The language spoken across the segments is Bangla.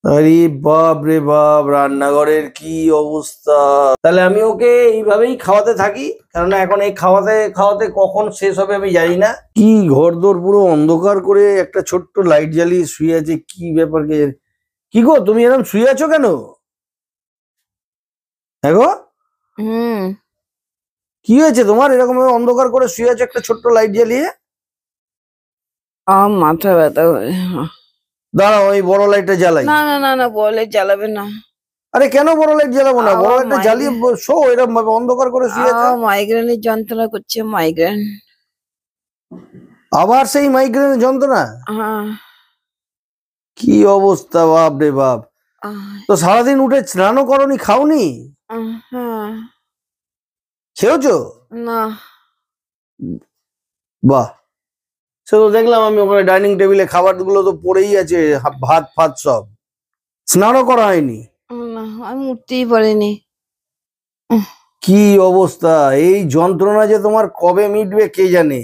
আরে বাপ রে বাপ, রান্নাঘরের কি অবস্থা! তাহলে আমি ওকে এইভাবেই খাওয়াতে থাকি, কারণ এখন এই খাওয়াতে খাওয়াতে কখন শেষ হবে আমি জানি না। কি ঘরদোর পুরো অন্ধকার করে একটা ছোট্ট লাইট জ্বালিয়ে শুয়ে আছে, কি ব্যাপার কে জানে? কি গো, তুমি এরকম শুয়ে আছো কেন? হ্যাঁ গো, হুম। কি হয়েছে তোমার? এরকম ভাবে অন্ধকার করে শুয়ে আছো একটা ছোট্ট লাইট জ্বালিয়ে? মাথা ব্যথা করে। দাঁড়াও, ওই বড় লাইটটা জ্বালাই। না না না না, বলে জ্বালাবে না। আরে কেন বড় লাইট জ্বালাবো না? বড় আমার লাইটটা জ্বালিয়ে শো, এরকম ভাবে অন্ধকার করে শুয়ে আছো। মাইগ্রেনের যন্ত্রণা করছে, মাইগ্রেন। আবার সেই মাইগ্রেনের যন্ত্রণা? হ্যাঁ। কি অবস্থা, বাপ রে বাপ! তো সারাদিন উঠে স্নানও করনি, খাওনি? হ্যাঁ। খেয়েছো? না। বাহ, সে তো দেখলাম আমি ওখানে ডাইনিং টেবিলে খাবারগুলো তো পড়েই আছে, ভাত ফাত সব। স্নানও করা হয়নি? না, আমি উঠতেই পারিনি। কি অবস্থা! এই যন্ত্রণা যে তোমার কবে মিটবে কে জানে।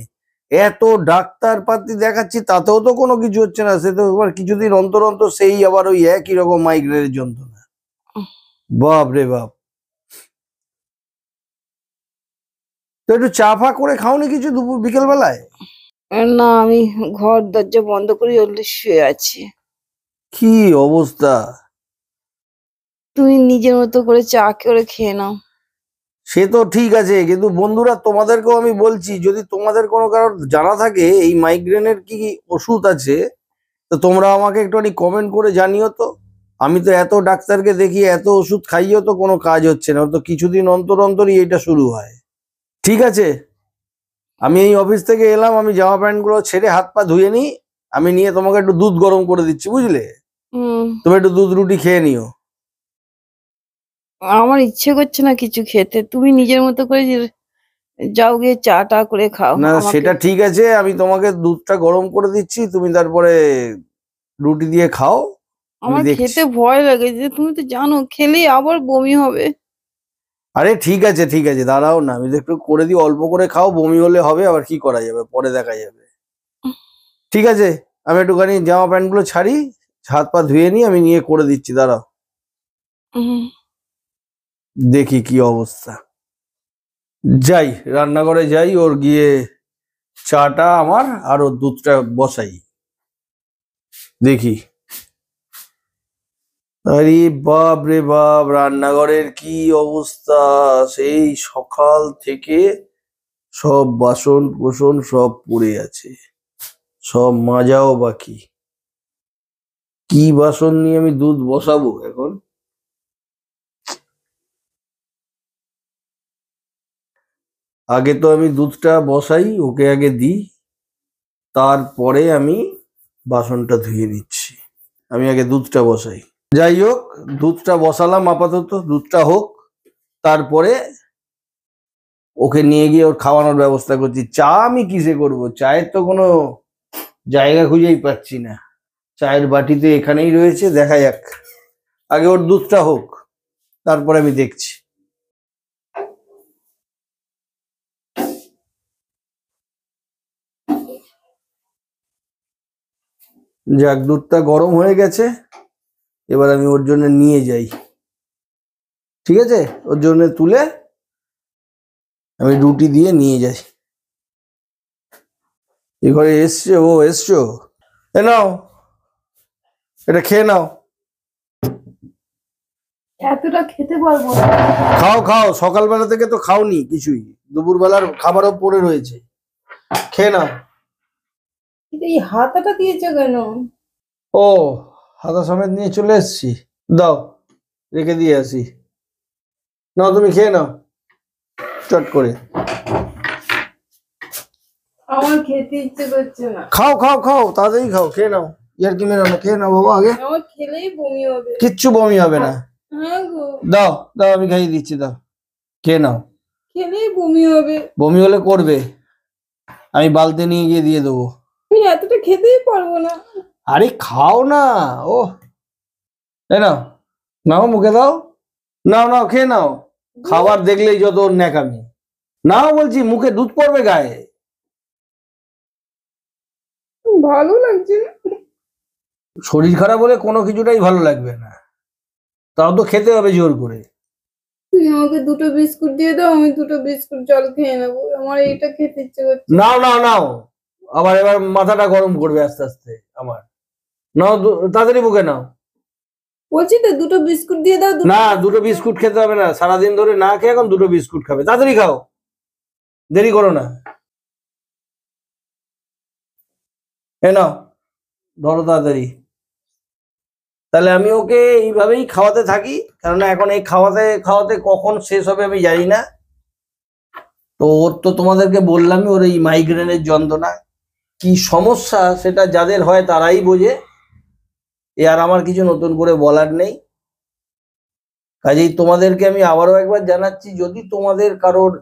এত ডাক্তার পাতি দেখাচ্ছি, তাতেও তো কোনো কিছু হচ্ছে না। সে তো তোমার কিছুদিন অন্তর অন্তর সেই আবার ওই একই রকম মাইগ্রেনের যন্ত্রণা। বাপ রে বাপ! তো একটু চা ফা করে খাওনি কিছু দুপুর বিকেল বেলায়? না, আমি ঘর দরজা বন্ধ করে ওখানে শুয়ে আছি। কি অবস্থা! তুমি নিজের মতো করে চা করে খেয়ে নাও। সে তো ঠিক আছে, কিন্তু বন্ধুরা তোমাদেরকেও আমি বলছি, যদি তোমাদের কোনো কারোর জানা থাকে এই মাইগ্রেনের কি কি ওষুধ আছে, তো তোমরা আমাকে একটুখানি কমেন্ট করে জানিও তো। আমি তো এত ডাক্তারকে দেখি, এত ওষুধ খাইয়েও তো কোনো কাজ হচ্ছে না। তো কিছুদিন অন্তর অন্তরই এটা শুরু হয়। ঠিক আছে, আমি এই অফিস থেকে এলাম, আমি জামা প্যান্ট গুলো ছেড়ে হাত পা ধুয়ে নিই। আমি নিয়ে তোমাকে একটু দুধ গরম করে দিচ্ছি, বুঝলে? তুমি একটু দুধ রুটি খেয়ে নিও। আমার ইচ্ছে করছে না কিছু খেতে, তুমি নিজের মতো করে যাও গিয়ে চা টা করে খাও না, আমাকে। সেটা ঠিক আছে, আমি তোমাকে দুধটা গরম করে দিচ্ছি, তুমি তারপরে রুটি দিয়ে খাও। আমি আমার দেখছি। খেতে ভয় লাগে, যে তুমি তো জানো খেলেই আবার বমি হবে। আরে ঠিক আছে ঠিক আছে, দাঁড়াও না, আমি তো একটু করে দিই, অল্প করে খাও, বমি হলে হবে, আবার কি করা যাবে, পরে দেখা যাবে। ঠিক আছে, আমি একটুখানি জামা প্যান্ট গুলো ছাড়ি, হাত পা ধুয়ে নিই, আমি নিয়ে করে দিচ্ছি, দাঁড়াও। উম, দেখি কি অবস্থা। যাই, রান্নাঘরে যাই, ওর গিয়ে চাটা আমার আর ওর দুধটা বসাই, দেখি। আরে বাপ রে বাপ, রান্নাঘরের কি অবস্থা! সেই সকাল থেকে সব বাসন কোসন সব পড়ে আছে, সব মাজাও বাকি। কি বাসন নিয়ে আমি দুধ বসাবো এখন? আগে তো আমি দুধটা বসাই, ওকে আগে দিই, তারপরে আমি বাসনটা ধুয়ে নিচ্ছি। আমি আগে দুধটা বসাই। যাই হোক, দুধটা বসালাম, আপাতত দুধটা হোক, তারপরে ওকে নিয়ে গিয়ে ওর খাওয়ানোর ব্যবস্থা করছি। চা আমি কিসে করব? চায়ের তো কোনো জায়গা খুঁজেই পাচ্ছি না। চায়ের বাটিতে এখানেই রয়েছে, দেখা যাক। আগে ওর দুধটা হোক, তারপরে আমি দেখছি। যাক, দুধটা গরম হয়ে গেছে, এবার আমি ওর জন্য নিয়ে যাই। ঠিক আছে, ওর জন্য তুলে আমি রুটি দিয়ে নিয়ে যাই। এ ঘরে এসছে, ও এসছো, এ নাও, এটা খেয়ে নাও। এতটা খেতে পারবো না। খাও খাও, সকালবেলা থেকে তো খাওনি কিছুই, দুপুরবেলার খাবারও পড়ে রয়েছে, খেয়ে নাও। কিন্তু এই হাতাটা দিয়েছো কেন? ও, হাতা সমেত নিয়ে চলে এসছি, দাও, রেখে দিয়ে আসি। নাও, তুমি খেয়ে নাও চট করে। আমার খেতে ইচ্ছে করছে না। খাও খাও খাও, তাড়াতাড়ি খাও, খেয়ে নাও। ইয়ার কি মেরো না, খেয়ে নাও বাবা আগে। আমার খেলেই বমি হবে। কিচ্ছু বমি হবে না। হ্যাঁ গো। দাও দাও, আমি খাইয়ে দিচ্ছি, দাও, খেয়ে নাও। খেলেই বমি হবে। বমি হলে করবে, আমি বালতি নিয়ে গিয়ে দিয়ে দেবো। আমি এতটা খেতেই পারবো না। আরে খাও না, ও, তাই নাও, নাও মুখে দাও, নাও নাও খেয়ে নাও। খাবার দেখলেই যত ওর ন্যাকামি। নাও বলছি, মুখে দুধ পড়বে গায়ে। ভালো লাগছে না। শরীর খারাপ হলে কোনো কিছুটাই ভালো লাগবে না, তাও তো খেতে হবে জোর করে। তুমি আমাকে দুটো বিস্কুট দিয়ে দাও, আমি দুটো বিস্কুট জল খেয়ে নেবো, আমার এইটা খেতে ইচ্ছে করছে। নাও নাও নাও, আবার এবার মাথাটা গরম করবে আস্তে আস্তে আমার। নাও তাড়াতাড়ি বুকে নাও। বলছি তো দুটো বিস্কুট দিয়ে দাও। না, দুটো বিস্কুট খেতে হবে না, সারাদিন ধরে না খেয়ে এখন দুটো বিস্কুট খাবে, তাড়াতাড়ি খাও, দেরি করো না। এ নাও, ধরো তাড়াতাড়ি। তাহলে আমি ওকে এইভাবেই খাওয়াতে থাকি, কেননা এখন এই খাওয়াতে খাওয়াতে কখন শেষ হবে আমি জানি না। তো ওর তো তোমাদেরকে বললামই, ওর এই মাইগ্রেনের যন্ত্রণা কি সমস্যা সেটা যাদের হয় তারাই বোঝে, এ আর আমার কিছু নতুন করে বলার নেই। কাজেই তোমাদেরকে আমি আবারও একবার জানাচ্ছি, যদি তোমাদের কারোর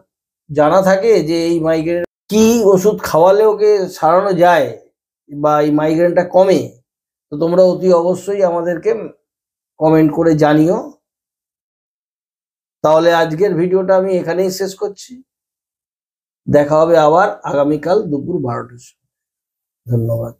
জানা থাকে যে এই মাইগ্রেন কি ওষুধ খাওয়ালে ওকে সারানো যায় বা এই মাইগ্রেনটা কমে, তো তোমরা অতি অবশ্যই আমাদেরকে কমেন্ট করে জানিও। তাহলে আজকের ভিডিওটা আমি এখানেই শেষ করছি, দেখা হবে আবার আগামীকাল দুপুর 12টার সময়। ধন্যবাদ।